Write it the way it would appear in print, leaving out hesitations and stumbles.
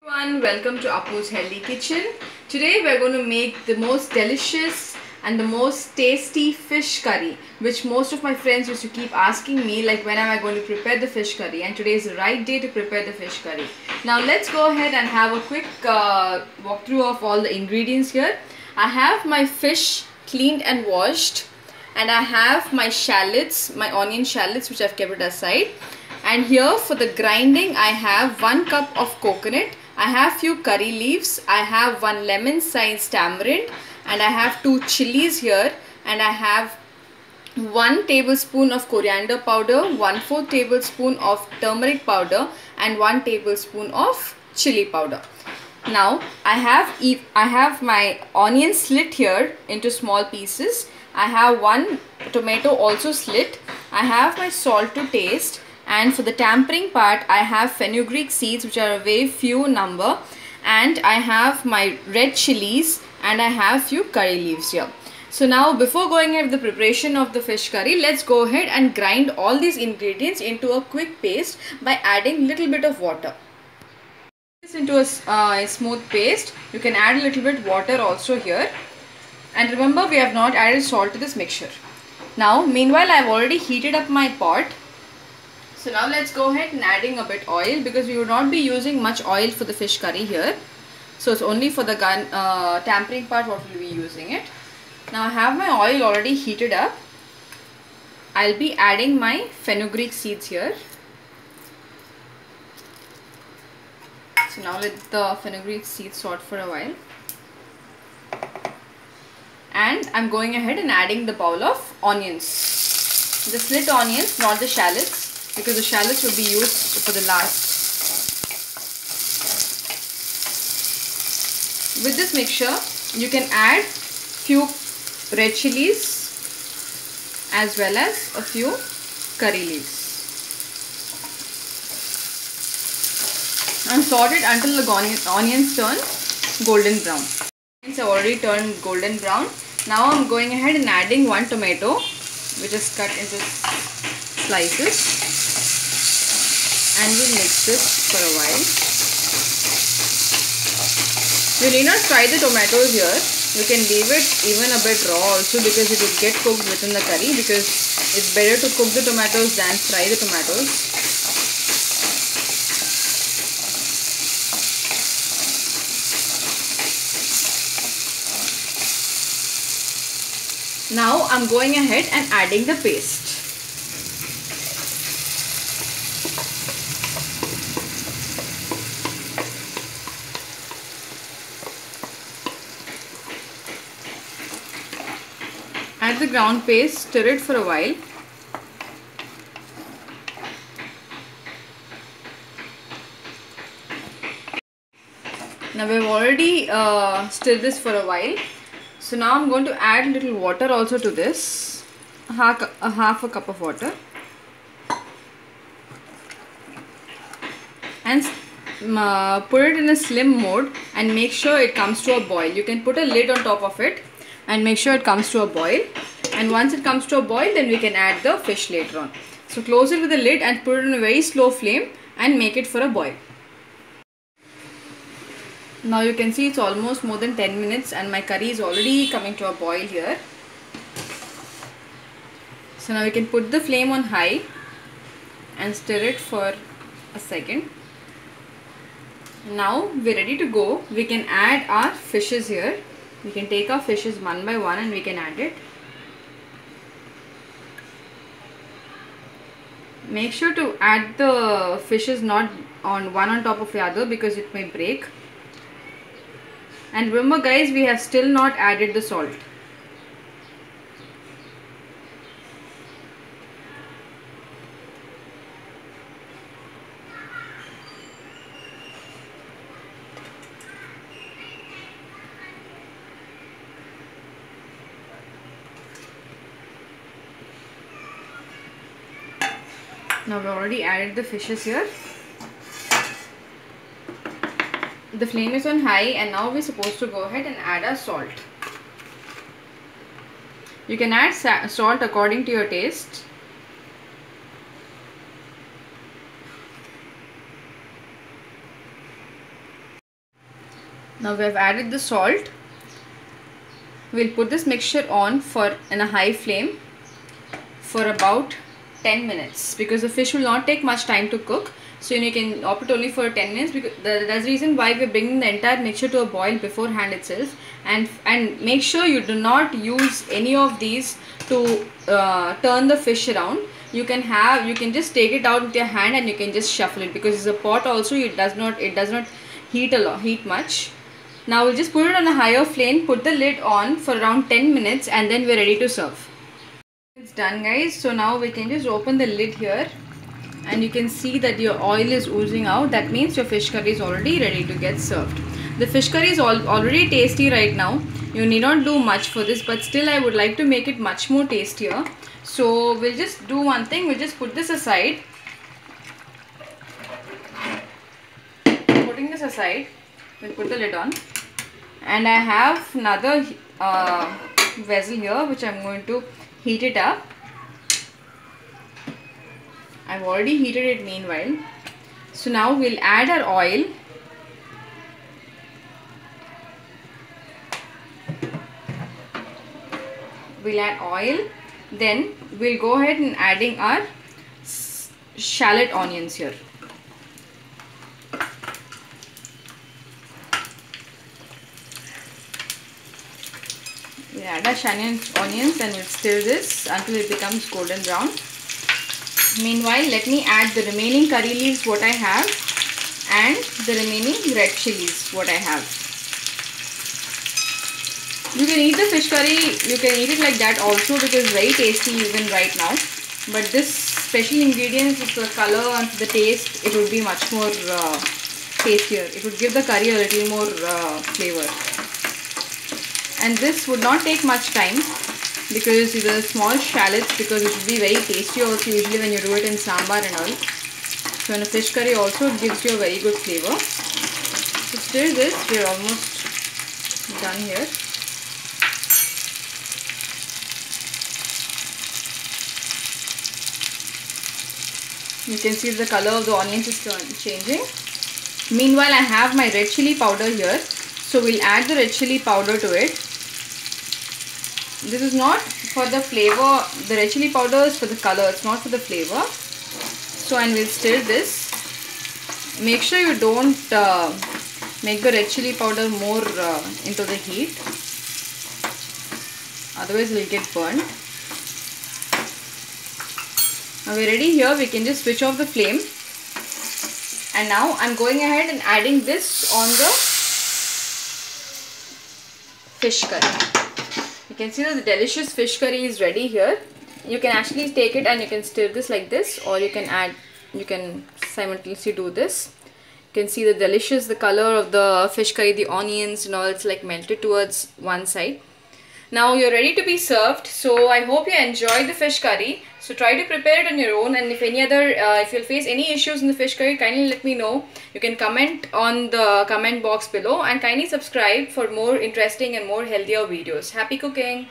Everyone, welcome to Apu's Healthy Kitchen. Today we are going to make the most delicious and the most tasty fish curry, which most of my friends used to keep asking me, like, when am I going to prepare the fish curry, and today is the right day to prepare the fish curry. Now let's go ahead and have a quick walkthrough of all the ingredients here. I have my fish cleaned and washed, and I have my shallots, my onion shallots, which I've kept it aside. And here for the grinding, I have 1 cup of coconut, I have few curry leaves, I have 1 lemon sized tamarind, and I have 2 chilies here, and I have 1 tablespoon of coriander powder, 1/4 tablespoon of turmeric powder, and 1 tablespoon of chili powder. Now I have my onion slit here into small pieces. I have 1 tomato also slit. I have my salt to taste. And for the tempering part, I have fenugreek seeds, which are a very few number, and I have my red chilies, and I have few curry leaves here. So now, before going ahead with the preparation of the fish curry, let's go ahead and grind all these ingredients into a quick paste by adding little bit of water. This into a smooth paste. You can add a little bit water also here, and remember, we have not added salt to this mixture. Now meanwhile, I have already heated up my pot. So now let's go ahead and adding a bit oil, because we will not be using much oil for the fish curry here. So it's only for the tempering part what we'll be using it. Now I have my oil already heated up. I'll be adding my fenugreek seeds here. So now let the fenugreek seeds sort for a while. And I'm going ahead and adding the bowl of onions. The slit onions, not the shallots, because the shallots will be used for the last. With this mixture, you can add few red chilies as well as a few curry leaves. And sort it until the onions turn golden brown. Onions have already turned golden brown. Now I'm going ahead and adding 1 tomato, which is cut into slices. And we'll mix this for a while. You need not fry the tomatoes here. You can leave it even a bit raw also, because it will get cooked within the curry, because it's better to cook the tomatoes than fry the tomatoes. Now I'm going ahead and adding the paste. Add the ground paste, stir it for a while. Now we have already stirred this for a while. So now I'm going to add a little water also to this, half a cup of water, and put it in a slim mode and make sure it comes to a boil. You can put a lid on top of it and make sure it comes to a boil, and once it comes to a boil, then we can add the fish later on. So close it with a lid and put it on a very slow flame and make it for a boil. Now you can see it's almost more than 10 minutes and my curry is already coming to a boil here. So now we can put the flame on high and stir it for a second. Now we're ready to go. We can add our fishes here. We can take our fishes one by one and we can add it. Make sure to add the fishes not on one on top of the other, because it may break. And remember guys, we have still not added the salt. Now we've already added the fishes here. The flame is on high, and now we're supposed to go ahead and add our salt. You can add salt according to your taste. Now we have added the salt. We'll put this mixture on in a high flame for about 10 minutes because the fish will not take much time to cook. So you can opt it only for 10 minutes because that's the reason why we're bringing the entire mixture to a boil beforehand itself. And make sure you do not use any of these to turn the fish around. You can just take it out with your hand and you can just shuffle it because it's a pot also. It does not heat much. Now we'll just put it on a higher flame, put the lid on for around 10 minutes and then we're ready to serve. It's done, guys. So now we can just open the lid here and you can see that your oil is oozing out. That means your fish curry is already ready to get served. The fish curry is already tasty right now. You need not do much for this, but still I would like to make it much more tastier. So we'll just do one thing. We'll just put this aside. Putting this aside, we'll put the lid on. And I have another vessel here which I'm going to heat it up. I've already heated it meanwhile. So now we'll add our oil. We'll add oil. Then we'll go ahead and adding our shallot onions here. We'll add our shallot onions and we'll stir this until it becomes golden brown. Meanwhile, let me add the remaining curry leaves what I have and the remaining red chilies what I have. You can eat the fish curry, you can eat it like that also because it's very tasty even right now. But this special ingredients, the color and the taste, it would be much more tastier. It would give the curry a little more flavor. And this would not take much time because these are small shallots because it should be very tasty also usually when you do it in sambar and all. So in a fish curry also it gives you a very good flavor. So stir this, we're almost done here. You can see the color of the onions is changing. Meanwhile I have my red chili powder here. So we'll add the red chili powder to it. This is not for the flavor, the red chili powder is for the color, it's not for the flavor. So and we'll stir this. Make sure you don't make the red chili powder more into the heat. Otherwise it will get burnt. Now we're ready here, we can just switch off the flame. And now I'm going ahead and adding this on the fish curry. You can see that the delicious fish curry is ready here. You can actually take it and you can stir this like this, or you can simultaneously do this. You can see the color of the fish curry, the onions and all, it's like melted towards one side. Now you're ready to be served. So I hope you enjoyed the fish curry. So try to prepare it on your own, and if you'll face any issues in the fish curry, kindly let me know. You can comment on the comment box below and kindly subscribe for more interesting and more healthier videos. Happy cooking!